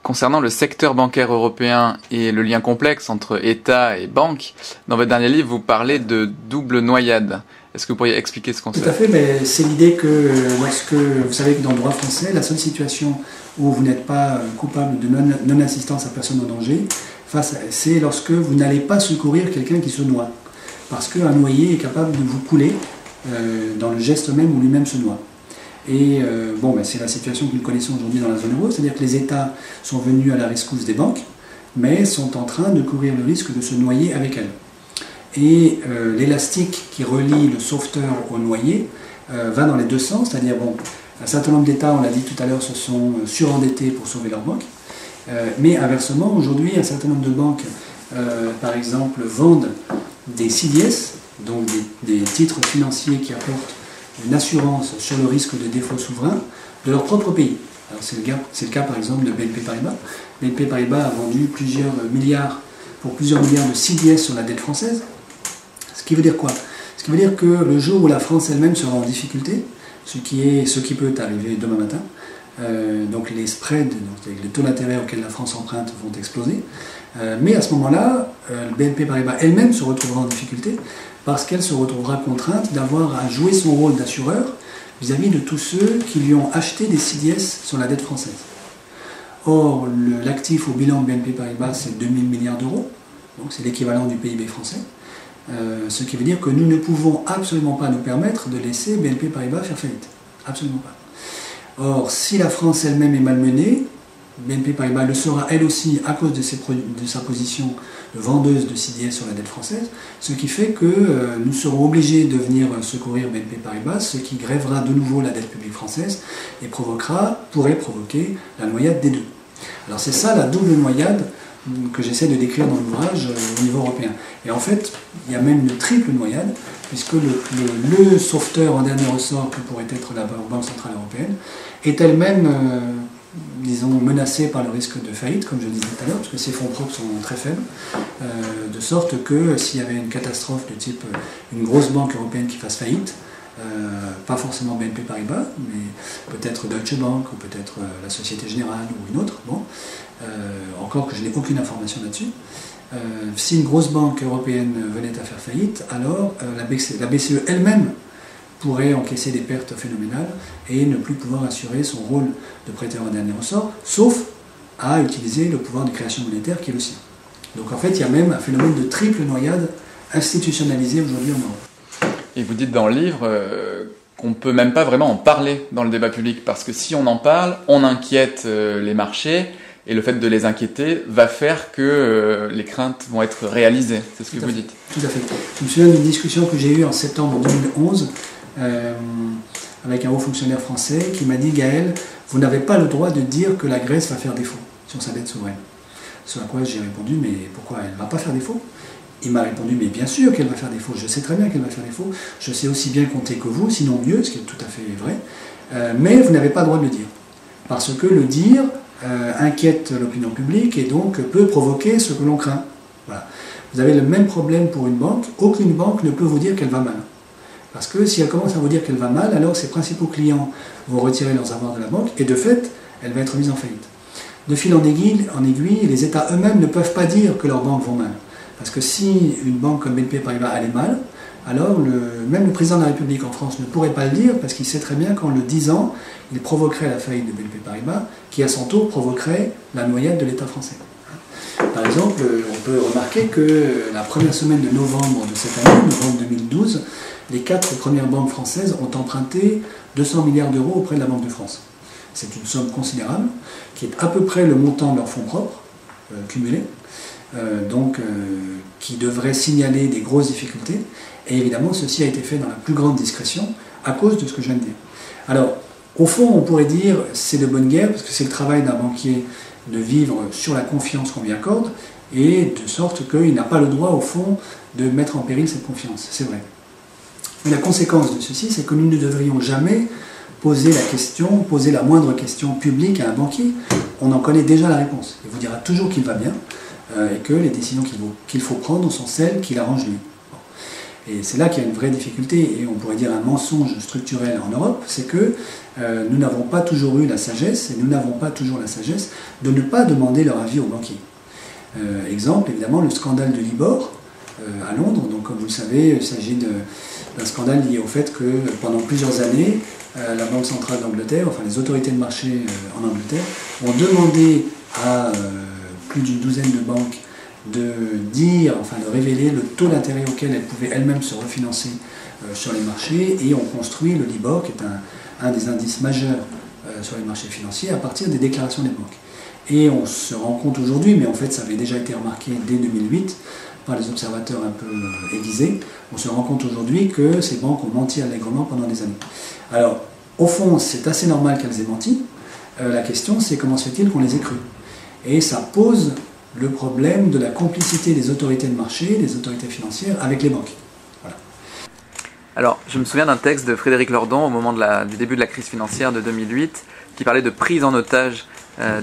concernant le secteur bancaire européen et le lien complexe entre État et banque, dans votre dernier livre, vous parlez de double noyade. Est-ce que vous pourriez expliquer ce concept? Tout à fait, mais c'est l'idée que lorsque, vous savez que dans le droit français, la seule situation où vous n'êtes pas coupable de non-assistance à personne en danger, c'est lorsque vous n'allez pas secourir quelqu'un qui se noie. Parce qu'un noyé est capable de vous couler dans le geste même où lui-même se noie. Et c'est la situation que nous connaissons aujourd'hui dans la zone euro, c'est-à-dire que les États sont venus à la rescousse des banques, mais sont en train de courir le risque de se noyer avec elles. Et l'élastique qui relie le sauveteur au noyé va dans les deux sens, c'est-à-dire, un certain nombre d'États, on l'a dit tout à l'heure, se sont surendettés pour sauver leurs banques, mais inversement, aujourd'hui, un certain nombre de banques, par exemple, vendent des CDS, donc des titres financiers qui apportent une assurance sur le risque de défaut souverain de leur propre pays. C'est le cas par exemple de BNP Paribas. BNP Paribas a vendu plusieurs milliards de CDS sur la dette française. Ce qui veut dire quoi? Ce qui veut dire que le jour où la France elle-même sera en difficulté, ce qui peut arriver demain matin, donc les spreads, donc les taux d'intérêt auxquels la France emprunte vont exploser. Mais à ce moment-là, BNP Paribas elle-même se retrouvera en difficulté parce qu'elle se retrouvera contrainte d'avoir à jouer son rôle d'assureur vis-à-vis de tous ceux qui lui ont acheté des CDS sur la dette française. Or, l'actif au bilan de BNP Paribas, c'est 2000 milliards d'euros, donc c'est l'équivalent du PIB français, ce qui veut dire que nous ne pouvons absolument pas nous permettre de laisser BNP Paribas faire faillite. Absolument pas. Or, si la France elle-même est malmenée, BNP Paribas le sera elle aussi à cause de sa position de vendeuse de CDS sur la dette française, ce qui fait que nous serons obligés de venir secourir BNP Paribas, ce qui grèvera de nouveau la dette publique française et pourrait provoquer la noyade des deux. Alors c'est ça la double noyade que j'essaie de décrire dans l'ouvrage au niveau européen. Et en fait, il y a même une triple noyade, puisque le sauveteur en dernier ressort que pourrait être la Banque Centrale Européenne est elle-même menacée par le risque de faillite, comme je disais tout à l'heure, parce que ses fonds propres sont très faibles, de sorte que s'il y avait une catastrophe de type une grosse banque européenne qui fasse faillite, pas forcément BNP Paribas, mais peut-être Deutsche Bank, ou peut-être la Société Générale, ou une autre, encore que je n'ai aucune information là-dessus, si une grosse banque européenne venait à faire faillite, alors la BCE elle-même pourrait encaisser des pertes phénoménales et ne plus pouvoir assurer son rôle de prêteur en dernier ressort, sauf à utiliser le pouvoir de création monétaire qui est le sien. Donc en fait, il y a même un phénomène de triple noyade institutionnalisé aujourd'hui en Europe. Et vous dites dans le livre qu'on ne peut même pas vraiment en parler dans le débat public, parce que si on en parle, on inquiète les marchés, et le fait de les inquiéter va faire que les craintes vont être réalisées. C'est ce que vous dites. Tout à fait. Je me souviens d'une discussion que j'ai eue en septembre 2011 avec un haut fonctionnaire français qui m'a dit « Gaël, vous n'avez pas le droit de dire que la Grèce va faire défaut sur sa dette souveraine. » Ce à quoi j'ai répondu « Mais pourquoi elle ne va pas faire défaut ?» Il m'a répondu « Mais bien sûr qu'elle va faire défaut, je sais très bien qu'elle va faire défaut, je sais aussi bien compter que vous, sinon mieux, ce qui est tout à fait vrai, mais vous n'avez pas le droit de le dire. Parce que le dire inquiète l'opinion publique et donc peut provoquer ce que l'on craint. » Voilà. Vous avez le même problème pour une banque, aucune banque ne peut vous dire qu'elle va mal. Parce que si elle commence à vous dire qu'elle va mal, alors ses principaux clients vont retirer leurs avoirs de la banque et de fait, elle va être mise en faillite. De fil en aiguille, les États eux-mêmes ne peuvent pas dire que leurs banques vont mal. Parce que si une banque comme BNP Paribas allait mal, alors même le président de la République en France ne pourrait pas le dire parce qu'il sait très bien qu'en le disant, il provoquerait la faillite de BNP Paribas qui à son tour provoquerait la noyade de l'État français. Par exemple, on peut remarquer que la première semaine de novembre de cette année, novembre 2012, les 4 premières banques françaises ont emprunté 200 milliards d'euros auprès de la Banque de France. C'est une somme considérable, qui est à peu près le montant de leurs fonds propres, cumulés, qui devrait signaler des grosses difficultés. Et évidemment, ceci a été fait dans la plus grande discrétion, à cause de ce que je viens de dire. Alors, au fond, on pourrait dire c'est de bonne guerre, parce que c'est le travail d'un banquier de vivre sur la confiance qu'on lui accorde, et de sorte qu'il n'a pas le droit, au fond, de mettre en péril cette confiance. C'est vrai. Mais la conséquence de ceci, c'est que nous ne devrions jamais poser la moindre question publique à un banquier. On en connaît déjà la réponse. Il vous dira toujours qu'il va bien, et que les décisions qu'il faut prendre sont celles qui l'arrangent lui. Et c'est là qu'il y a une vraie difficulté, et on pourrait dire un mensonge structurel en Europe, c'est que nous n'avons pas toujours eu la sagesse, et nous n'avons pas toujours la sagesse de ne pas demander leur avis aux banquiers. Exemple, évidemment, le scandale de Libor à Londres. Donc, comme vous le savez, il s'agit d'un scandale lié au fait que pendant plusieurs années, la Banque centrale d'Angleterre, enfin les autorités de marché en Angleterre, ont demandé à plus d'une douzaine de banques de révéler le taux d'intérêt auquel elles pouvaient elles-mêmes se refinancer sur les marchés, et ont construit le Libor, qui est un des indices majeurs sur les marchés financiers, à partir des déclarations des banques. Et on se rend compte aujourd'hui, mais en fait ça avait déjà été remarqué dès 2008 par les observateurs un peu aiguisés, on se rend compte aujourd'hui que ces banques ont menti allègrement pendant des années. Alors, au fond, c'est assez normal qu'elles aient menti. La question, c'est comment se fait-il qu'on les ait crues? Et ça pose le problème de la complicité des autorités de marché, des autorités financières avec les banques. Voilà. Alors, je me souviens d'un texte de Frédéric Lordon au moment du début de la crise financière de 2008 qui parlait de prise en otage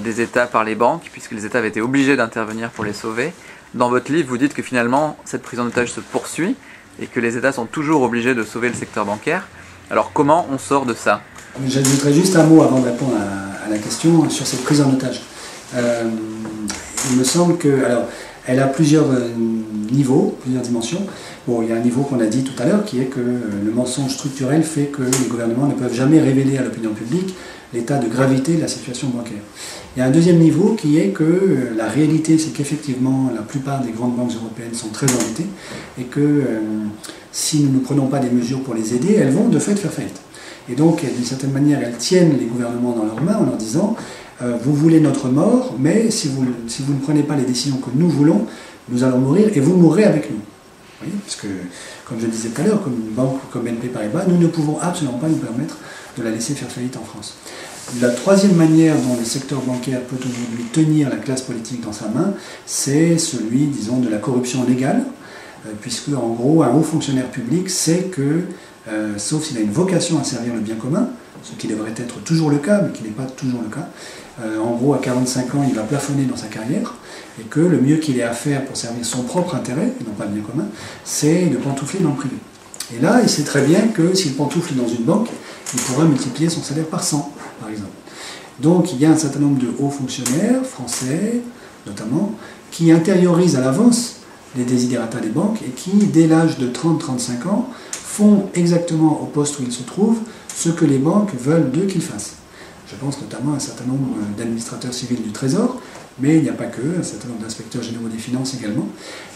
des États par les banques, puisque les États avaient été obligés d'intervenir pour les sauver. Dans votre livre, vous dites que finalement, cette prise en otage se poursuit et que les États sont toujours obligés de sauver le secteur bancaire. Alors, comment on sort de ça? J'ajouterais juste un mot avant de répondre à la question sur cette prise en otage. Il me semble que, alors, elle a plusieurs niveaux, plusieurs dimensions. Bon, il y a un niveau qu'on a dit tout à l'heure, qui est que le mensonge structurel fait que les gouvernements ne peuvent jamais révéler à l'opinion publique l'état de gravité de la situation bancaire. Il y a un deuxième niveau qui est que la réalité, c'est qu'effectivement, la plupart des grandes banques européennes sont très endettées, et que si nous ne prenons pas des mesures pour les aider, elles vont de fait faire faillite. Et donc, d'une certaine manière, elles tiennent les gouvernements dans leurs mains en leur disant vous voulez notre mort, mais si vous ne prenez pas les décisions que nous voulons, nous allons mourir et vous mourrez avec nous. Vous voyez, parce que, comme je le disais tout à l'heure, comme une banque comme BNP Paribas, nous ne pouvons absolument pas nous permettre de la laisser faire faillite en France. La troisième manière dont le secteur bancaire peut aujourd'hui tenir la classe politique dans sa main, c'est celui, disons, de la corruption légale, puisque, en gros, un haut fonctionnaire public sait que, sauf s'il a une vocation à servir le bien commun, ce qui devrait être toujours le cas, mais qui n'est pas toujours le cas, en gros, à 45 ans, il va plafonner dans sa carrière, et que le mieux qu'il ait à faire pour servir son propre intérêt, et non pas le bien commun, c'est de pantoufler dans le privé. Et là, il sait très bien que s'il pantoufle dans une banque, il pourra multiplier son salaire par 100, par exemple. Donc, il y a un certain nombre de hauts fonctionnaires, français notamment, qui intériorisent à l'avance les desiderata des banques et qui, dès l'âge de 30-35 ans, font exactement au poste où ils se trouvent ce que les banques veulent d'eux qu'ils fassent. Je pense notamment à un certain nombre d'administrateurs civils du Trésor, mais il n'y a pas que, un certain nombre d'inspecteurs généraux des finances également.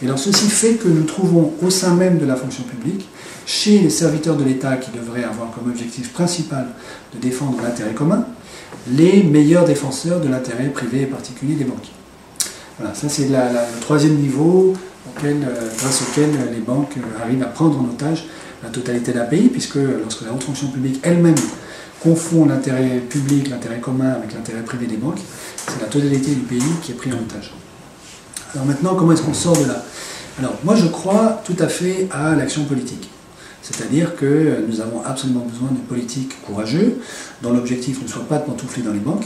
Et alors ceci fait que nous trouvons au sein même de la fonction publique, chez les serviteurs de l'État qui devraient avoir comme objectif principal de défendre l'intérêt commun, les meilleurs défenseurs de l'intérêt privé et particulier des banques. Voilà, ça c'est le troisième niveau grâce auquel les banques arrivent à prendre en otage la totalité d'un pays, puisque lorsque la haute fonction publique elle-même confond l'intérêt public, l'intérêt commun avec l'intérêt privé des banques, c'est la totalité du pays qui est prise en otage. Alors maintenant, comment est-ce qu'on sort de là? Alors moi je crois tout à fait à l'action politique. C'est-à-dire que nous avons absolument besoin de politiques courageux, dont l'objectif ne soit pas de pantoufler dans les banques,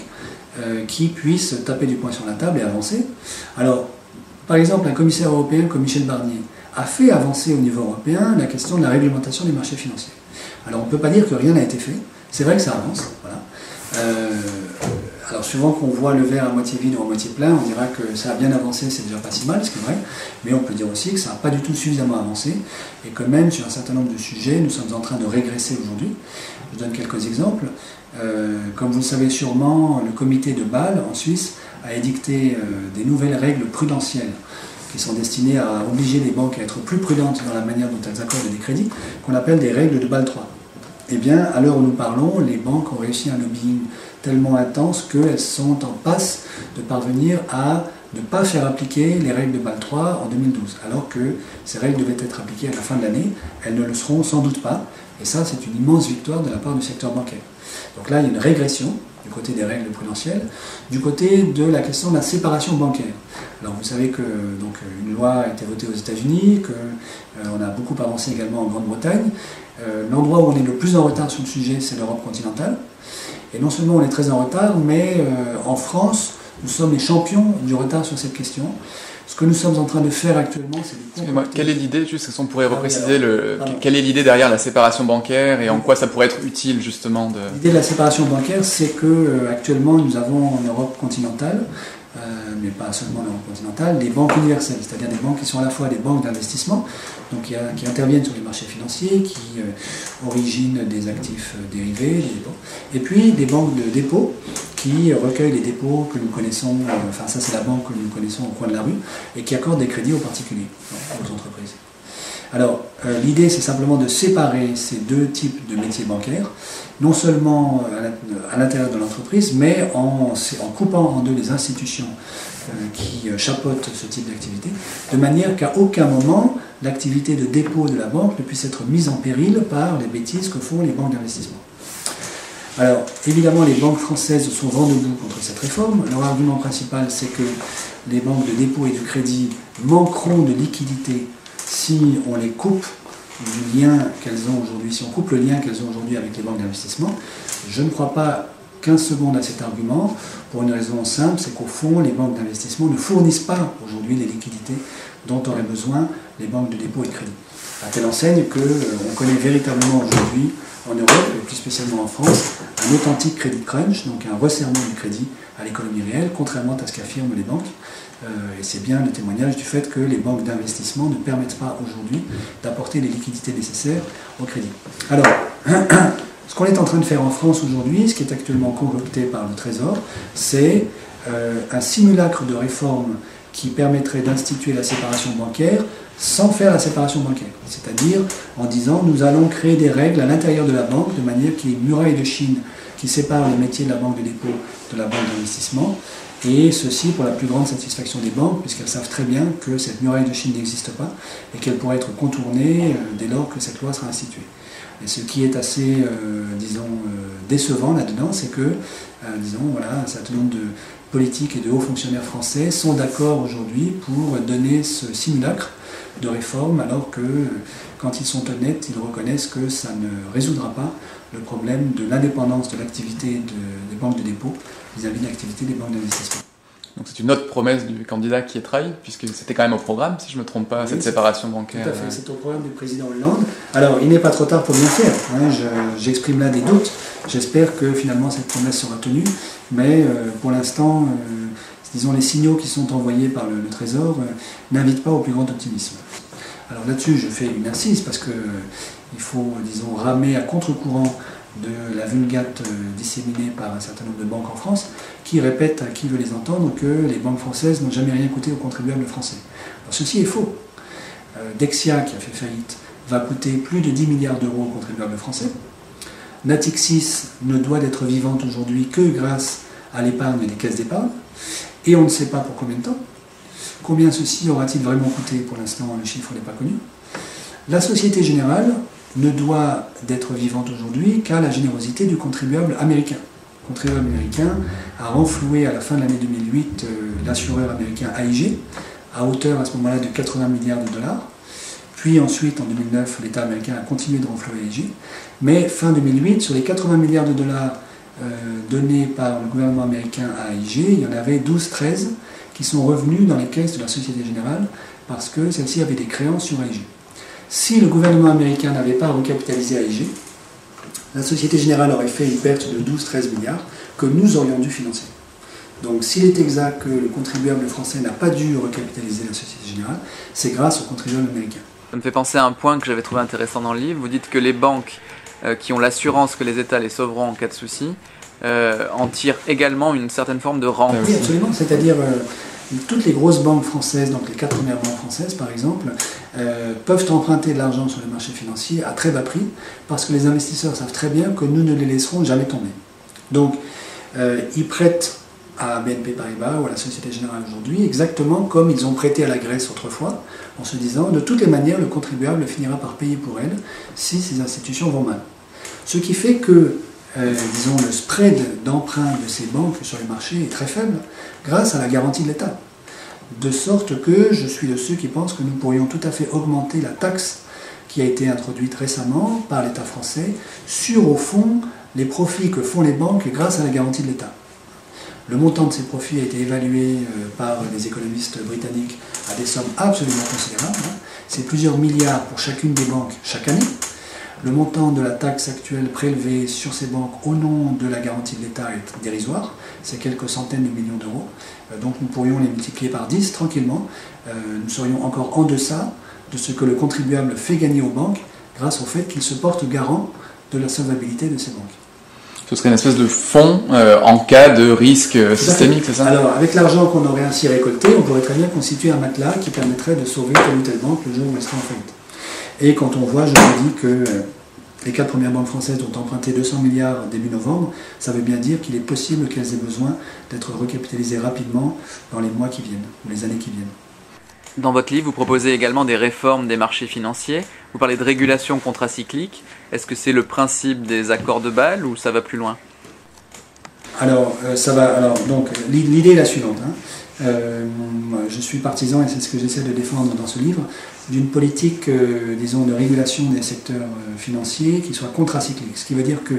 qui puissent taper du poing sur la table et avancer. Alors, par exemple, un commissaire européen comme Michel Barnier a fait avancer au niveau européen la question de la réglementation des marchés financiers. Alors on ne peut pas dire que rien n'a été fait, c'est vrai que ça avance, voilà. Alors souvent qu'on voit le verre à moitié vide ou à moitié plein, on dira que ça a bien avancé, c'est déjà pas si mal, ce qui est vrai, mais on peut dire aussi que ça n'a pas du tout suffisamment avancé, et que même sur un certain nombre de sujets, nous sommes en train de régresser aujourd'hui. Je donne quelques exemples. Comme vous le savez sûrement, le comité de Bâle, en Suisse, a édicté des nouvelles règles prudentielles qui sont destinées à obliger les banques à être plus prudentes dans la manière dont elles accordent des crédits, qu'on appelle des règles de Bâle 3. Eh bien, à l'heure où nous parlons, les banques ont réussi un lobbying tellement intense qu'elles sont en passe de parvenir à ne pas faire appliquer les règles de Bâle 3 en 2012, alors que ces règles devaient être appliquées à la fin de l'année. Elles ne le seront sans doute pas, et ça, c'est une immense victoire de la part du secteur bancaire. Donc là, il y a une régression du côté des règles prudentielles, du côté de la question de la séparation bancaire. Alors vous savez que donc, une loi a été votée aux États-Unis, qu'on a beaucoup avancé également en Grande-Bretagne. L'endroit où on est le plus en retard sur le sujet, c'est l'Europe continentale. Et non seulement on est très en retard, mais en France, Nous sommes les champions du retard sur cette question. Ce que nous sommes en train de faire actuellement, c'est de... Quelle est l'idée, juste si on pourrait repréciser, quelle est l'idée derrière la séparation bancaire et en quoi ça pourrait être utile justement de... L'idée de la séparation bancaire, c'est que actuellement nous avons en Europe continentale, mais pas seulement en Europe continentale, des banques universelles, c'est-à-dire des banques qui sont à la fois des banques d'investissement, donc qui interviennent sur les marchés financiers, qui originent des actifs dérivés, des dépôts, et puis des banques de dépôt qui recueillent les dépôts que nous connaissons, enfin ça c'est la banque que nous connaissons au coin de la rue, et qui accordent des crédits aux particuliers, aux entreprises. Alors, l'idée, c'est simplement de séparer ces deux types de métiers bancaires, non seulement à l'intérieur de l'entreprise, mais en coupant en deux les institutions qui chapeautent ce type d'activité, de manière qu'à aucun moment, l'activité de dépôt de la banque ne puisse être mise en péril par les bêtises que font les banques d'investissement. Alors, évidemment, les banques françaises sont vent debout contre cette réforme. Leur argument principal, c'est que les banques de dépôt et de crédit manqueront de liquidité si on les coupe du lien qu'elles ont aujourd'hui, si on coupe le lien qu'elles ont aujourd'hui avec les banques d'investissement. Je ne crois pas 15 secondes à cet argument, pour une raison simple, c'est qu'au fond, les banques d'investissement ne fournissent pas aujourd'hui les liquidités dont auraient besoin les banques de dépôt et de crédit. À telle enseigne qu'on connaît véritablement aujourd'hui en Europe, et plus spécialement en France, un authentique crédit crunch, donc un resserrement du crédit à l'économie réelle, contrairement à ce qu'affirment les banques. Et c'est bien le témoignage du fait que les banques d'investissement ne permettent pas aujourd'hui d'apporter les liquidités nécessaires au crédit. Alors, ce qu'on est en train de faire en France aujourd'hui, ce qui est actuellement concocté par le Trésor, c'est un simulacre de réforme qui permettrait d'instituer la séparation bancaire sans faire la séparation bancaire. C'est-à-dire en disant nous allons créer des règles à l'intérieur de la banque de manière qu'il y ait une muraille de Chine qui sépare le métier de la banque de dépôt de la banque d'investissement. Et ceci pour la plus grande satisfaction des banques, puisqu'elles savent très bien que cette muraille de Chine n'existe pas et qu'elle pourrait être contournée dès lors que cette loi sera instituée. Et ce qui est assez, décevant là-dedans, c'est que, un certain nombre de politiques et de hauts fonctionnaires français sont d'accord aujourd'hui pour donner ce simulacre de réforme, alors que, quand ils sont honnêtes, ils reconnaissent que ça ne résoudra pas le problème de l'indépendance de l'activité des banques de dépôt vis-à-vis de l'activité des banques d'investissement. Donc c'est une autre promesse du candidat qui est trahie, puisque c'était quand même au programme, si je ne me trompe pas, oui, cette séparation bancaire. Tout à fait, c'est au programme du président Hollande. Alors, il n'est pas trop tard pour bien faire. J'exprime là des doutes. J'espère que finalement cette promesse sera tenue, mais pour l'instant, disons, les signaux qui sont envoyés par le Trésor n'invitent pas au plus grand optimisme. Alors là-dessus, je fais une incise, parce qu'il faut, ramer à contre-courant de la vulgate disséminée par un certain nombre de banques en France, qui répètent à qui veut les entendre que les banques françaises n'ont jamais rien coûté aux contribuables français. Alors, ceci est faux. Dexia, qui a fait faillite, va coûter plus de 10 milliards d'euros aux contribuables français. Natixis ne doit d'être vivante aujourd'hui que grâce à l'épargne des caisses d'épargne, et on ne sait pas pour combien de temps. Combien ceci aura-t-il vraiment coûté? Pour l'instant, le chiffre n'est pas connu. La Société Générale ne doit d'être vivante aujourd'hui qu'à la générosité du contribuable américain. Le contribuable américain a renfloué à la fin de l'année 2008 l'assureur américain AIG, à hauteur à ce moment-là de 80 milliards de dollars. Puis ensuite, en 2009, l'État américain a continué de renflouer AIG. Mais fin 2008, sur les 80 milliards de dollars donnés par le gouvernement américain à AIG, il y en avait 12-13 qui sont revenus dans les caisses de la Société Générale parce que celle-ci avait des créances sur AIG. Si le gouvernement américain n'avait pas recapitalisé AIG, la Société Générale aurait fait une perte de 12-13 milliards que nous aurions dû financer. Donc s'il est exact que le contribuable français n'a pas dû recapitaliser la Société Générale, c'est grâce au contribuable américain. Ça me fait penser à un point que j'avais trouvé intéressant dans le livre. Vous dites que les banques qui ont l'assurance que les États les sauveront en cas de souci en tirent également une certaine forme de rente. Oui, absolument. C'est-à-dire toutes les grosses banques françaises, donc les 4 premières banques françaises par exemple, peuvent emprunter de l'argent sur les marchés financiers à très bas prix parce que les investisseurs savent très bien que nous ne les laisserons jamais tomber. Donc ils prêtent à BNP Paribas ou à la Société Générale aujourd'hui exactement comme ils ont prêté à la Grèce autrefois, en se disant de toutes les manières le contribuable finira par payer pour elle si ces institutions vont mal. Ce qui fait que le spread d'emprunt de ces banques sur les marchés est très faible grâce à la garantie de l'État. De sorte que je suis de ceux qui pensent que nous pourrions tout à fait augmenter la taxe qui a été introduite récemment par l'État français sur, au fond, les profits que font les banques grâce à la garantie de l'État. Le montant de ces profits a été évalué par les économistes britanniques à des sommes absolument considérables. C'est plusieurs milliards pour chacune des banques chaque année. Le montant de la taxe actuelle prélevée sur ces banques au nom de la garantie de l'État est dérisoire, c'est quelques centaines de millions d'euros. Donc nous pourrions les multiplier par 10 tranquillement. Nous serions encore en deçà de ce que le contribuable fait gagner aux banques grâce au fait qu'il se porte garant de la solvabilité de ces banques. Ce serait une espèce de fonds en cas de risque systémique, c'est ça? Alors, avec l'argent qu'on aurait ainsi récolté, on pourrait très bien constituer un matelas qui permettrait de sauver telle ou telle banque le jour où elle sera en faillite. Et quand on voit, je vous dis que les 4 premières banques françaises ont emprunté 200 milliards début novembre, ça veut bien dire qu'il est possible qu'elles aient besoin d'être recapitalisées rapidement dans les mois qui viennent, ou les années qui viennent. Dans votre livre, vous proposez également des réformes des marchés financiers. Vous parlez de régulation contracyclique. Est-ce que c'est le principe des accords de Bâle ou ça va plus loin? Alors, donc, l'idée est la suivante. Je suis partisan, et c'est ce que j'essaie de défendre dans ce livre, d'une politique, disons, de régulation des secteurs financiers qui soit contracyclique. Ce qui veut dire que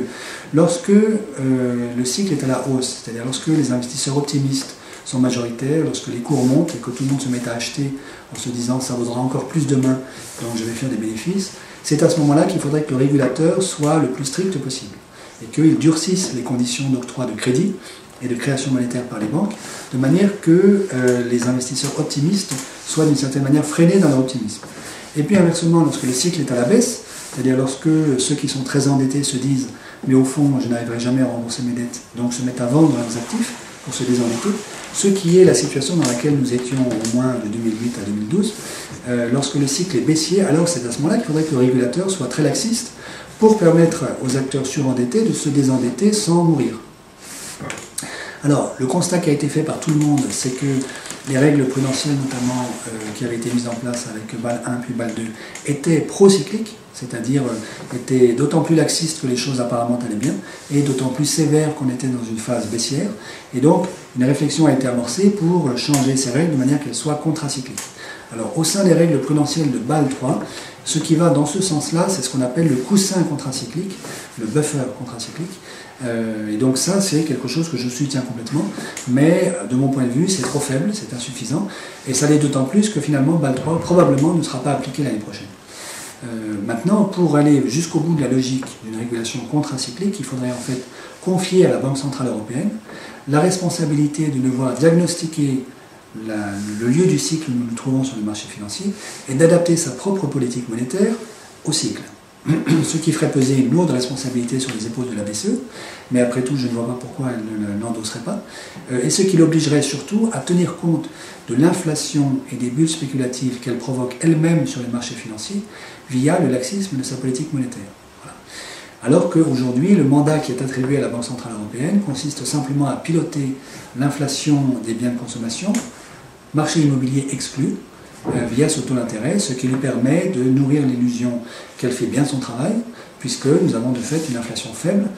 lorsque le cycle est à la hausse, c'est-à-dire lorsque les investisseurs optimistes sont majoritaires, lorsque les cours montent et que tout le monde se met à acheter en se disant ça vaudra encore plus demain, donc je vais faire des bénéfices, c'est à ce moment-là qu'il faudrait que le régulateur soit le plus strict possible et qu'il durcisse les conditions d'octroi de crédit et de création monétaire par les banques, de manière que les investisseurs optimistes soient d'une certaine manière freinés dans leur optimisme. Et puis inversement, lorsque le cycle est à la baisse, c'est-à-dire lorsque ceux qui sont très endettés se disent « mais au fond, je n'arriverai jamais à rembourser mes dettes », donc se mettent à vendre leurs actifs pour se désendetter, ce qui est la situation dans laquelle nous étions au moins de 2008 à 2012. Lorsque le cycle est baissier, alors c'est à ce moment-là qu'il faudrait que le régulateur soit très laxiste pour permettre aux acteurs surendettés de se désendetter sans mourir. Alors, le constat qui a été fait par tout le monde, c'est que les règles prudentielles, notamment, qui avaient été mises en place avec Bâle 1 puis Bâle 2, étaient pro-cycliques, c'est-à-dire étaient d'autant plus laxistes que les choses apparemment allaient bien, et d'autant plus sévères qu'on était dans une phase baissière. Et donc, une réflexion a été amorcée pour changer ces règles de manière qu'elles soient contracycliques. Alors, au sein des règles prudentielles de Bâle 3, ce qui va dans ce sens-là, c'est ce qu'on appelle le coussin contracyclique, le buffer contracyclique. Et donc ça, c'est quelque chose que je soutiens complètement, mais de mon point de vue, c'est trop faible, c'est insuffisant, et ça l'est d'autant plus que finalement, Bâle 3 probablement ne sera pas appliqué l'année prochaine. Maintenant, pour aller jusqu'au bout de la logique d'une régulation contracyclique, il faudrait en fait confier à la Banque Centrale Européenne la responsabilité de devoir diagnostiquer le lieu du cycle où nous nous trouvons sur le marché financier et d'adapter sa propre politique monétaire au cycle. Ce qui ferait peser une lourde responsabilité sur les épaules de la BCE, mais après tout, je ne vois pas pourquoi elle ne l'endosserait pas, et ce qui l'obligerait surtout à tenir compte de l'inflation et des bulles spéculatives qu'elle provoque elle-même sur les marchés financiers via le laxisme de sa politique monétaire. Voilà. Alors qu'aujourd'hui, le mandat qui est attribué à la Banque Centrale Européenne consiste simplement à piloter l'inflation des biens de consommation, marché immobilier exclu, via ce taux d'intérêt, ce qui lui permet de nourrir l'illusion qu'elle fait bien son travail, puisque nous avons de fait une inflation faible,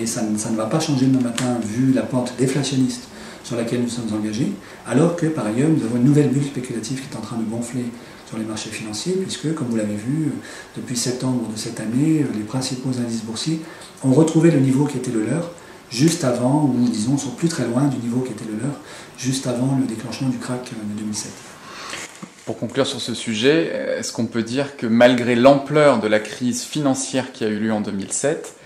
et ça ne va pas changer demain matin vu la pente déflationniste sur laquelle nous sommes engagés, alors que par ailleurs nous avons une nouvelle bulle spéculative qui est en train de gonfler sur les marchés financiers, puisque, comme vous l'avez vu, depuis septembre de cette année, les principaux indices boursiers ont retrouvé le niveau qui était le leur, juste avant, ou disons, sont plus très loin du niveau qui était le leur, juste avant le déclenchement du krach de 2007. Pour conclure sur ce sujet, est-ce qu'on peut dire que malgré l'ampleur de la crise financière qui a eu lieu en 2007,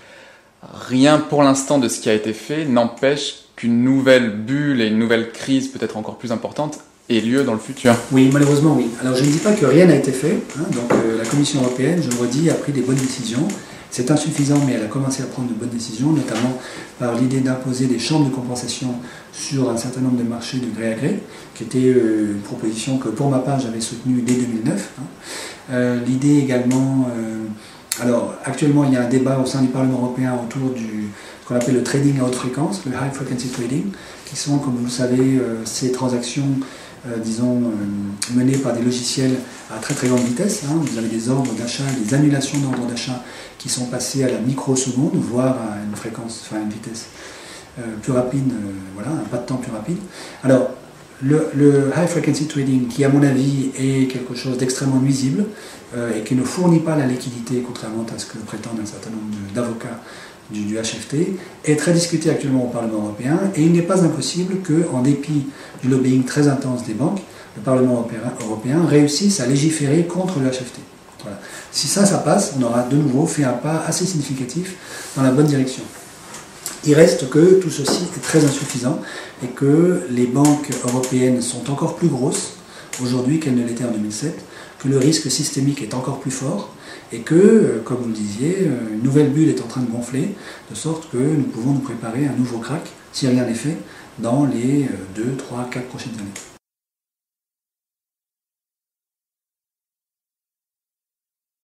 rien pour l'instant de ce qui a été fait n'empêche qu'une nouvelle bulle et une nouvelle crise peut-être encore plus importante ait lieu dans le futur? Oui, malheureusement oui. Alors je ne dis pas que rien n'a été fait, donc la Commission européenne, je le redis, a pris des bonnes décisions. C'est insuffisant, mais elle a commencé à prendre de bonnes décisions, notamment par l'idée d'imposer des chambres de compensation sur un certain nombre de marchés de gré à gré, qui était une proposition que pour ma part j'avais soutenue dès 2009. L'idée également, alors actuellement il y a un débat au sein du Parlement européen autour du ce qu'on appelle le trading à haute fréquence, le high frequency trading, qui sont, comme vous le savez, ces transactions menées par des logiciels à très très grande vitesse. Vous avez des ordres d'achat, des annulations d'ordres d'achat qui sont passées à la microseconde, voire à une fréquence, enfin une vitesse plus rapide, voilà, un pas de temps plus rapide. Alors, le high frequency trading, qui à mon avis est quelque chose d'extrêmement nuisible et qui ne fournit pas la liquidité, contrairement à ce que prétendent un certain nombre d'avocats du HFT est très discuté actuellement au Parlement européen et il n'est pas impossible qu'en dépit du lobbying très intense des banques, le Parlement européen réussisse à légiférer contre le HFT. Voilà. Si ça passe, on aura de nouveau fait un pas assez significatif dans la bonne direction. Il reste que tout ceci est très insuffisant et que les banques européennes sont encore plus grosses aujourd'hui qu'elles ne l'étaient en 2007, que le risque systémique est encore plus fort et que, comme vous le disiez, une nouvelle bulle est en train de gonfler, de sorte que nous pouvons nous préparer à un nouveau crack, si rien n'est fait, dans les 2, 3, 4 prochaines années.